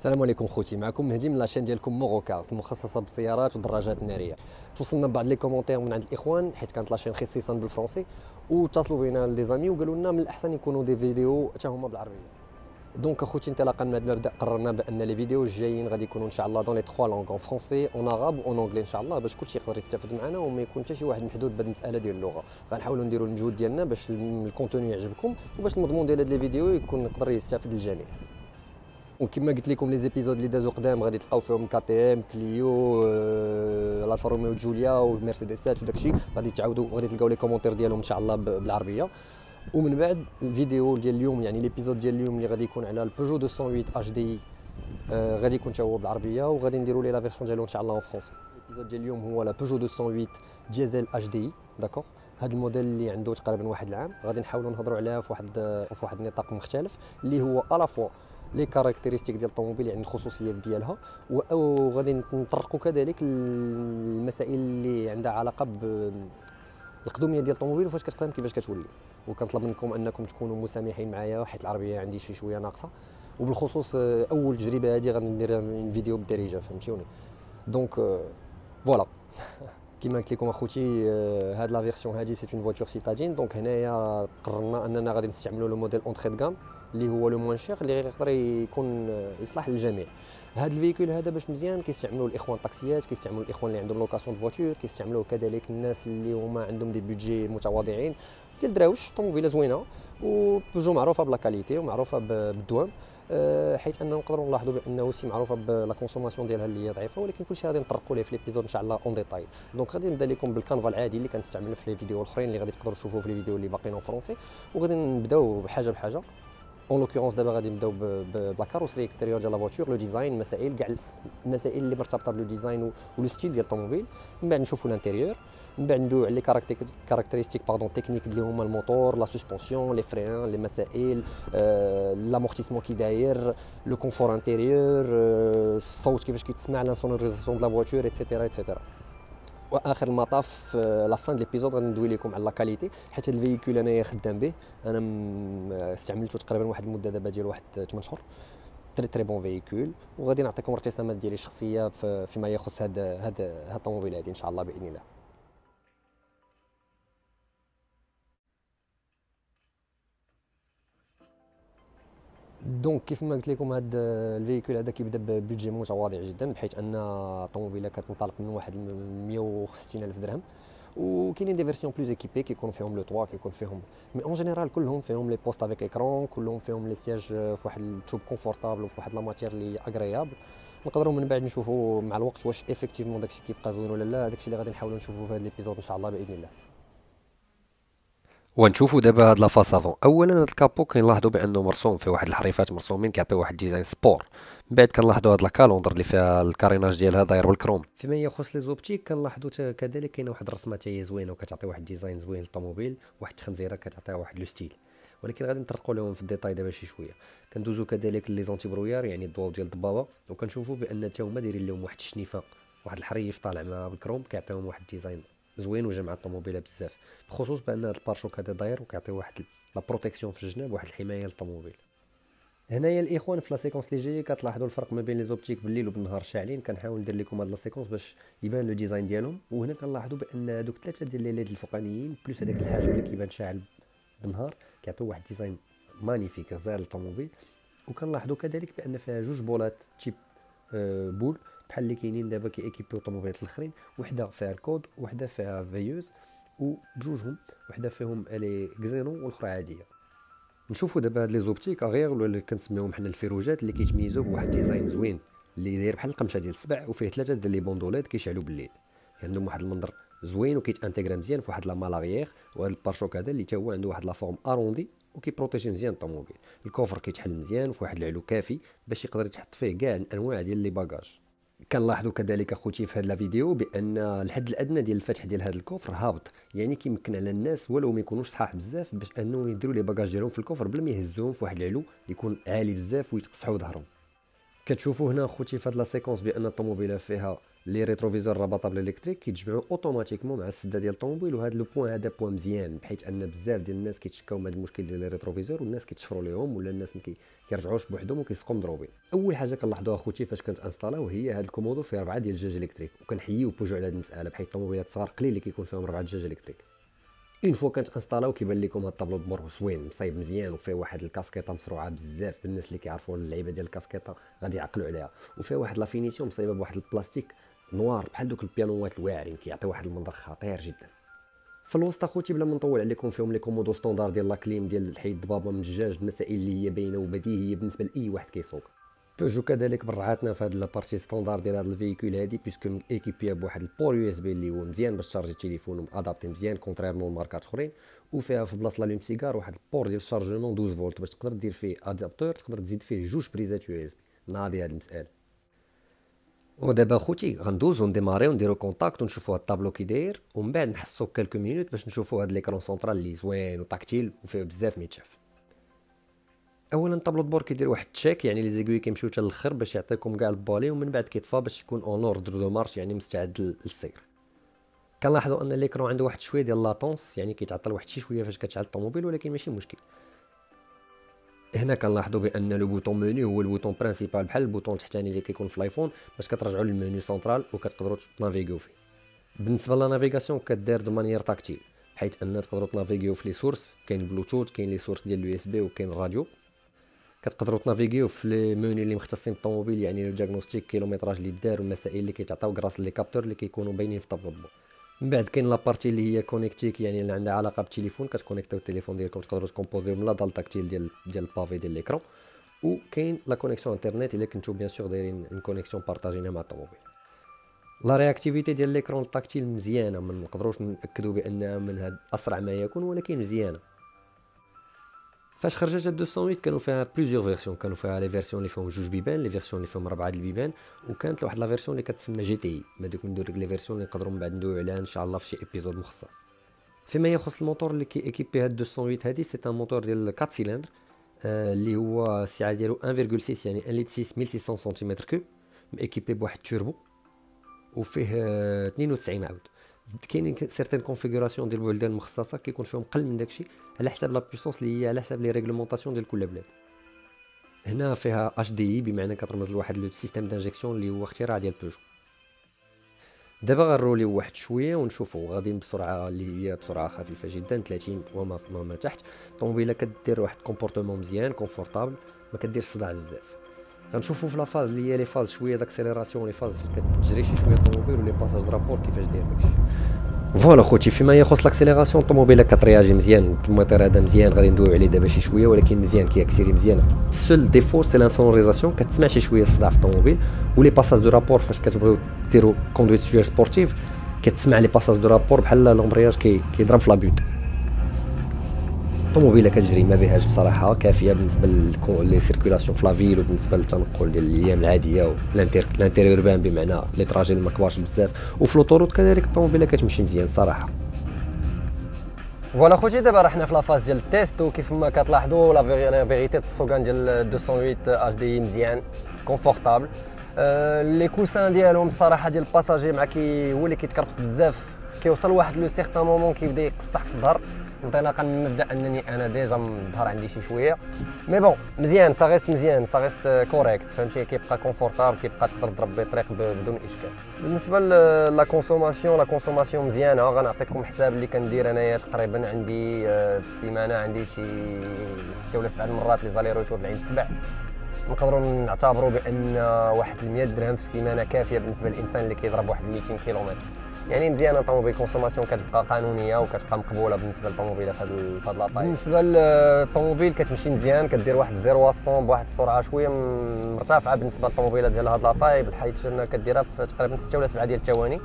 السلام عليكم خوتي، معكم مهدي من لاشين ديالكم موغوكارز المخصصه بالسيارات والدراجات الناريه. توصلنا بعض لي كومونتير من عند الاخوان حيت كانت لاشين خصيصا بالفرنسي، واتصلوا بينا لي زامي وقالوا لنا من الاحسن يكونوا دي فيديو حتى هما بالعربيه. دونك اخوتي انطلاقا من هذا المبدا قررنا بان لي فيديو الجايين غادي يكونوا ان شاء الله دون لي 3 لونغ، اون فرونسي اون عرب اون انجلي ان شاء الله، باش كلشي يقدر يستافد معنا وما يكون حتى شي واحد محدود بهذه المساله ديال اللغه. غنحاولوا نديروا المجهود ديالنا باش الكونتوني يعجبكم وباش المضمون ديال هاد لي فيديو يكون يقدر يستافد الجميع. وكما قلت لكم لي زيبيزود اللي دازو قدام غادي تلقاو فيهم كي تي ام، كليو، الفا روميو جوليا ومرسيدسات وداكشي، غادي تعاودوا غادي تلقاو لي كومونتير ديالهم ان شاء الله بالعربيه. ومن بعد الفيديو ديال اليوم، يعني ليبيزود ديال اليوم اللي غادي يكون على البيجو 208 اش دي، غادي يكون حتى هو بالعربيه وغادي نديروا ليه لا فيرسيون ديالو ان شاء الله اون فرونسي. ليبيزود ديال اليوم هو لا بيجو 208 ديزل اش دي، داكوغ. هذا الموديل اللي عنده تقريبا واحد العام، غادي نحاولوا نهضروا عليها في واحد النطاق مختلف اللي هو الا فوا لي كاركتيرستيك ديال الطوموبيل، يعني الخصوصيات ديالها، وغادي نطرقوا كذلك المسائل اللي عندها علاقه بالقدوميه ديال الطوموبيل وفاش كتقدم كيفاش كتولي. وكنطلب منكم انكم تكونوا مسامحين معايا حيت العربيه عندي شي شويه ناقصه، وبالخصوص اول تجربه هذه غادي ندير فيديو بالدارجه، فهمتوني. دونك فوالا. كما قلت لكم اخوتي، هاد لا فيرسيون هادي سي اون فواتور سيتادين. دونك هنايا قررنا اننا غادي نستعملوا لو موديل اونتري دو غام اللي هو لو موان شير، اللي يقدر يكون يصلح للجميع. هاد الفيكول هذا باش مزيان كيستعملوه الاخوان الطاكسيات، كيستعملوا الاخوان اللي عندهم لوكاسيون دو فواتور، كيستعملوه كذلك الناس اللي هما عندهم دي بودجي متواضعين ديال دراوش. طوموبيله زوينه وبيجو معروفه بلا كاليتي ومعروفه بالدوام، حيث اننا نقدروا نلاحظوا بانه سي معروفه بلا كونسوماسيون ديالها اللي هي ضعيفه، ولكن كلشي غادي نطرقوا ليه في ليبيزود ان شاء الله اون ديتاي. دونك غادي نبدا لكم بالكانفا العادي اللي كنستعمل في لي فيديو الاخرين اللي غادي تقدروا تشوفوه في لي فيديو اللي باقيين فرونسي، وغادي نبداو بحاجه بحاجه. اون لوكورونس دابا غادي نبداو بلا كاروسري اكستيريور ديال لا فواتور، لو ديزاين، مسائل كاع المسائل اللي مرتبطه بالو ديزاين ولو ستيل ديال الطوموبيل. من بعد نشوفوا الانتيريور، من بعد ندويو على لي كاركتيرستيك تكنيك اللي هما الموتور، لا سسبونسيون، لي فريان، لي مسائل، لامورتيسمون كي داير، لو كونفور انتيريور، الصوت كيفاش كيتسمع، لا سونوريزاسيون دو لا فواتور، ايتترا ايتترا. واخر المطاف لا فان ليبيزود غادي ندوي لكم على لا كاليتي، حيت هذا الفيكول انايا خدام به، انا استعملته تقريبا واحد المده دابا ديال واحد 8 شهور. تري بون فيكول، وغادي نعطيكم ارتسامات ديالي الشخصيه فيما يخص هاد الطوموبيل هذه ان شاء الله باذن الله. دونك كيف ما قلت لكم هذا الفيكول هذا كيبدا ببيدجي متواضع جدا، بحيث ان الطوموبيله كتنطلق من واحد 160 الف درهم. وكاينين دي فيرسيون بلوز ايكيبي كيكون فيهم لو 3، كيكون فيهم مي اون جينيرال كلهم فيهم لي بوست افيك ايكرون، كلهم فيهم لي سياج في واحد التوب كونفورتابل وفي واحد لا ماتير لي اغريابل. نقدروا من بعد نشوفوا مع الوقت واش ايفيكتيفمون داكشي كيبقى زوين ولا لا. داكشي اللي غادي نحاولوا نشوفوا في هذا ليبيزود ان شاء الله باذن الله. ونشوفوا دابا هاد لافاس افون. اولا هاد الكابو كنلاحظوا بانه مرسوم فيه واحد الحريفات مرسومين كيعطيو واحد ديزاين سبور. من بعد كنلاحظوا هاد الكالوندر اللي فيها الكاريناج ديالها داير بالكروم. فيما يخص لي زوبتيك كنلاحظوا كذلك كاينه واحد الرسمه حتى هي زوينه وكتعطي واحد ديزاين زوين للطوموبيل، واحد التخنزيره كتعطيها واحد لو ستيل، ولكن غادي نطرقوا لهم في الديتاي دابا شي شويه. كندوزو كذلك لي زونتي برويار، يعني الضوء ديال الضبابه، وكنشوفوا بان حتى هما دايرين لهم واحد الشنيفه، واحد الحريف طالع مع بالكروم كيعطيهم واحد الديزاين زوين وجمع الطوموبيله بزاف، بخصوص بان هذا البارشوك هذا داير وكيعطي واحد لا بروتيكسيون في الجناب، واحد الحمايه للطوموبيل. هنايا الاخوان في لا سيكونس اللي جايه كتلاحظوا الفرق ما بين لي زوبتيك بالليل وبالنهار شاعلين. كنحاول ندير لكم هاد لا سيكونس باش يبان لو ديزاين ديالهم. وهنا كنلاحظوا بان هذوك ثلاثه ديال لي ليد الفوقانيين بلوس هذاك الحاجب اللي كيبان شاعل بالنهار كيعطيو واحد ديزاين مانيفيك غزال للطوموبيل. وكنلاحظوا كذلك بان فيها جوج بولات تيب بول بحال اللي كاينين دابا كيكيبيو الطوموبيلات الاخرين، وحده فيها الكود وحده فيها فيوز، وبجوجهم وحده فيهم الي كزينو والاخرى عاديه. نشوفوا دابا هاد لي زوبتيك اغير ولا اللي كنسميوهم حنا الفيروجات، اللي كيتميزوا بواحد ديزاين زوين اللي داير بحال القمشه ديال السبع، وفيه ثلاثه ديال لي بوندولات كيشعلوا بالليل. عندهم واحد المنظر زوين وكيتانتيغرا مزيان في واحد لا مالاغيير. وهذا البارشوك هذا اللي تا هو عنده واحد لا فورم اروندي وكيبروتيجي مزيان الطوموبيل. الكوفر كيتحل مزيان في واحد العلو كافي باش يقدر يتحط فيه كاع الانواع ديال لي باجاج. كنلاحظوا كذلك اخوتي في هذا لا فيديو بان الحد الادنى ديال الفتح ديال هذا الكوفر هابط، يعني كيمكن على الناس ولو ما يكونوش صحاح بزاف باش انهم يديروا لي باجاج ديالهم في الكوفر بلا ما يهزوهم في واحد العلو يكون عالي بزاف ويتقصحوا ظهرهم. كتشوفوا هنا اخوتي في هذا لا سيكونس بان الطوموبيله فيها لي ريتروفيزور رابطابل الكتريك كيتجمعوا اوتوماتيكمون مع السده ديال الطوموبيل، وهذا لو بوين هذا بوين مزيان، بحيث ان بزاف ديال الناس كيتشكاو من هذا المشكل ديال لي ريتروفيزور، والناس كيتشفروا ليهم ولا الناس ما كيرجعوش بوحدهم وكيسقوا مضروبين. اول حاجه كنلاحظوها خوتي فاش كنت انستالاو هي هذا الكومودو فيه 4 ديال الدجاج الكتريك، وكنحييو بوجو على هذه المساله، بحيث الطوموبيلات الصغار قليل اللي كيكون فيهم 4 دجاج الكتريك. اون فوا كانت انستالاو كيبان لكم هذا الطابلو دو بور زوين مصايب مزيان، وفيه واحد الكاسكيطه مسروعه بزاف، بالناس اللي كيعرفوا اللعيبه ديال الكاسكيطه غادي يعقلوا عليها، وفيه واحد لا فينيسيون مصايبه بواحد البلاستيك نوار بحال دوك البيانوات الواعرين، كيعطي واحد المنظر خطير جدا. في الوسط اخوتي بلا ما نطول عليكم فيهم لي كومودو ستوندار ديال لاكليم ديال الحيد ضبابه من الدجاج، المسائل اللي هي باينه وبديهيه بالنسبه لاي واحد كيسوق. بيجو كذلك برعاتنا في هذه لابارتي ستوندار ديال هذا الفيكول هذه، بيسكو ايكيبيا بواحد البور يو اس بي اللي هو مزيان باش تشارجي التليفون وادابتي مزيان كونتريرمون ماركات اخرين، وفيها في بلاصه لالوم سيجار واحد البور ديال الشارجمون 12 فولت باش تقدر دير فيه ادابتور، تقدر تزيد فيه جوج بريزات يو اس بي. ناضي هذه المساله. ودابا خوتي غندوزو نديماريو نديرو كونتاكت ونشوفوا الطابلو كي داير، ومن بعد نحسو كالكو مينوت باش نشوفوا هذا ليكرون سونترال اللي زوين وتاكتيل وفيه بزاف ما يتشاف. اولا الطابلو دبور كيدير واحد تشيك، يعني لي زيغوي كيمشيو حتى للاخر باش يعطيكم كاع البالي، ومن بعد كيطفى باش يكون اون اوردر دو مارش، يعني مستعد للسير. كنلاحظوا ان ليكرون عنده واحد شويه ديال لاتونس، يعني كيتعطل واحد شي شويه فاش كتشعل الطوموبيل، ولكن ماشي مشكل. هنا كنلاحظوا بان لو بوطون مونيو هو البوطون برينسيبال بحال البوطون التحتاني اللي كيكون في الايفون باش كترجعوا للمنيو سنترال وكتقدروا تنافيغيو فيه. بالنسبه للنافيغاسيون كدير دو مانيير تاكتيل، حيث ان تقدروا تنافيغيو في لي سورس، كاين بلوتوث، كاين لي سورس ديال اليو اس بي، وكاين الراديو. كتقدروا تنافيغيو في لي مونيو اللي مختصين بالطوموبيل، يعني لو دياغنوستيك، كيلومتراج اللي دار، والمسائل اللي كيتعطاو غراس لي كابتور اللي كيكونوا باينين في الطابلو دبور. من بعد كاين لابارتي اللي هي كونيكتيك، يعني اللي عندها علاقه بالتليفون، كتكونيكتيو التليفون ديالكم تقدروا تكومبوزيو من لا دال تاكتيل ديال البافي ديال ليكرون. وكاين لا كونيكسيون انترنت الا كنتو بيان سور دايرين اون كونيكسيون بارطاجينا مع الطوموبيل. لا رياكتيفيتي ديال ليكرون التاكتيل مزيانه، ما نقدروش ناكدوا بانها من هاد اسرع ما يكون، ولكن مزيانه. فاش خرجت 208 كانوا فيها بليزيور فيرسيون، كانوا فيها لي فيرسيون اللي فيهم جوج بيبان، لي فيرسيون اللي فيهم 4 البيبان، وكانت واحد لا فيرسيون اللي كتسمى جي تي اي. هذوك ندير لي فيرسيون اللي نقدروا من بعد ندويو عليها ان شاء الله في شي ايبيزود مخصص. فيما يخص الموتور اللي كي ايكيبي هاد 208 هذه، سي ان موتور ديال 4 سيلندر اللي هو السعه ديالو 1.6 يعني 1 لتر 6 1600 سنتيمتر كوب، ايكيبي بواحد توربو، وفيه 92 عود. كاينين سيرتين كونفيغوراسيون ديال البلدان المخصصه كيكون فيهم قل من داكشي على حساب لا بويسونس اللي هي على حساب لي ريغلومونطاسيون ديال كل بلاد. هنا فيها اش دي اي، بمعنى كترمز لواحد لو سيستيم دانجيكسيون اللي هو اختراع ديال بيجو. دابا غنروليو واحد شويه ونشوفوا غاديين بسرعه اللي هي بسرعه خفيفه جدا 30 وما تحت. الطوموبيله كدير واحد كومبورتمون مزيان كونفورطابل، ما كديرش صداع بزاف. غنشوفوا في لافاز اللي هي لي فاز شويه داكسيليراسيون، لي فاز فاش كتجري شي شويه الطوموبيل، ولي باساج درابور كيفاش داير داكشي. فوالا خوتي، فيما يخص لاكسيليراسيون الطوموبيله كترياجي مزيان، الموتور هذا مزيان غادي ندويو عليه دابا شي شويه، ولكن مزيان كيكسيري مزيان. السول ديفو سي لانسونوريزاسيون، كتسمع شي شويه الصداع في الطوموبيل، ولي باساج دو رابور فاش كتبغيو ديروا كوندويت سبورتيف كتسمع لي باساج دو رابور بحال لومبرياج كيضرب في لابيوت. الطوموبيله كتجري ما بهاش بصراحه، كافيه بالنسبه لي سيركولاسيون في لافيل، وبالنسبه للتنقل ديال الايام العاديه والانتيريور بان، بمعنى لي تراجي ما كبارش بزاف. وفي لوطوروت كذلك الطوموبيله كتمشي مزيان صراحه. فوالا خوتي، دابا راه حنا في لافاز ديال التيست، وكيف ما كتلاحظوا لا فيغيتي السوغان ديال 208 اش دي مزيان كونفورطابل. لي كوسان ديالهم الصراحه ديال الباساجي مع هو اللي كيتكرفس بزاف، كيوصل واحد لو سيغتان مومون كيبدا يقصح في الظهر، انطلاقا من مبدا انني انا ديجا الظهر عندي شي شويه، مي بون مزيان صاغيست مزيان صاغيست كوريكت، فهمتي، كيبقى كونفورطابل، كيبقى تقدر تضرب بطريق بدون اشكال. بالنسبه لا كونسوماسيون مزيانه، غنعطيكم حساب اللي كندير انايا تقريبا عندي في السيمانه عندي شي 6 ولا 7 مرات لي زالي روتور العين السبع. نقدروا نعتبروا بان واحد 100 درهم في السيمانه كافيه بالنسبه للانسان اللي كيضرب واحد 200 كيلومتر، يعني مزيانه. الطوموبيل كونسوماسيون كتبقى قانونيه وكتبقى مقبوله بالنسبه للطوموبيلات في هاد لاطاي. بالنسبه للطوموبيل كتمشي مزيان، كدير واحد 0 100 بواحد السرعه شويه مرتفعه بالنسبه للطوموبيلات ديال هاد لاطاي، بحيث انها كديرها في تقريبا 6 ولا 7 ديال الثواني.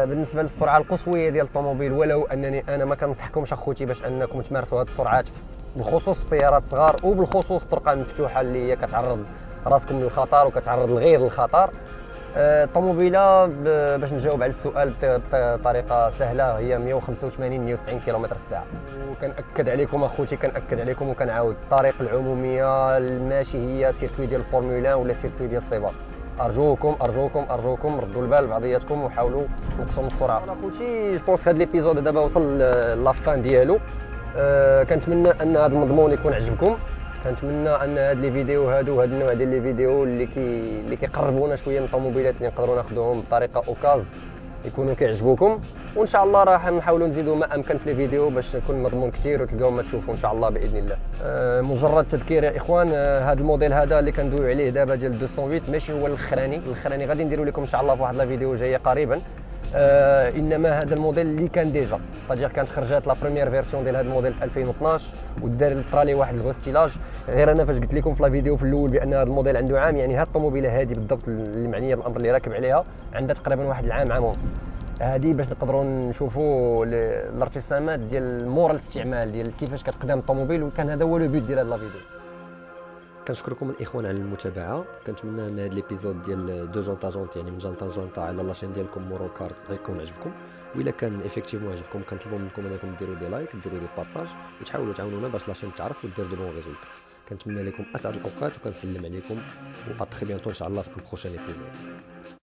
بالنسبه للسرعه القصويه ديال الطوموبيل، ولو انني انا ما كنصحكمش اخوتي باش انكم تمارسوا هاد السرعات بالخصوص في السيارات الصغار، وبالخصوص الطرق المفتوحه اللي هي كتعرض راسكم للخطر وكتعرض الغير للخطر. الطوموبيله باش نجاوب على السؤال بطريقه سهله هي 185 190 كيلومتر في الساعه. وكنأكد عليكم اخوتي، كنأكد عليكم وكنعاود، الطريق العموميه الماشي هي سيركوي ديال الفورمولا ولا سيركوي ديال السباق. ارجوكم ارجوكم ارجوكم ردوا البال بعضياتكم وحاولوا نقصوا من السرعه. انا خوتي جو بونس هذا ليبيزود دابا وصل لافان ديالو. كنتمنى ان هذا المضمون يكون عجبكم، كنتمنى ان هاد لي فيديو هادو هاد النوع ديال لي فيديو اللي كيقربونا شويه من الطوموبيلات اللي نقدروا ناخذوهم بطريقه اوكاز يكونوا كيعجبوكم، وان شاء الله راح نحاولوا نزيدوا ما امكن في لي فيديو باش يكون مضمون كثير وتلقاو ما تشوفوا ان شاء الله باذن الله. مجرد تذكير يا اخوان، هذا الموديل هذا اللي كندويو عليه دابا ديال 208 ماشي هو الاخراني غادي نديروا لكم ان شاء الله في واحد لا فيديو جايه قريبا. انما هذا الموديل اللي كان ديجا صديق كانت خرجت لا بروميير فيرسيون ديال هذا الموديل في 2012 ودار طرالي واحد الغوستيلاج. غير انا فاش قلت لكم في لا فيديو في الاول بان هذا الموديل عنده عام، يعني هذه الطوموبيله هذه بالضبط اللي معنيه بالامر اللي راكب عليها عندها تقريبا واحد العام ونص. هذه باش نقدروا نشوفوا الارتسامات ديال مور الاستعمال ديال كيفاش كتقدم الطوموبيل، وكان هذا هو لو بوت ديال هذه لا فيديو. كنشكركم الاخوان على المتابعه، كنتمنى ان هذا ليبيزود ديال دو جونتا جونت يعني من جونتا لجونتا على لاشين ديالكم مورو كارز يكون عجبكم، والا كان افيكتيفمون عجبكم كنطلبوا منكم انكم ديروا دي لايك ديروا دي بارطاج وتحاولوا تعاونونا باش لاشين تعرف ودير دو بون ريزولت. كنتمنى لكم اسعد الاوقات وكنسلم عليكم و ا تري بيانتو ان شاء الله في البروشين ايبيزود.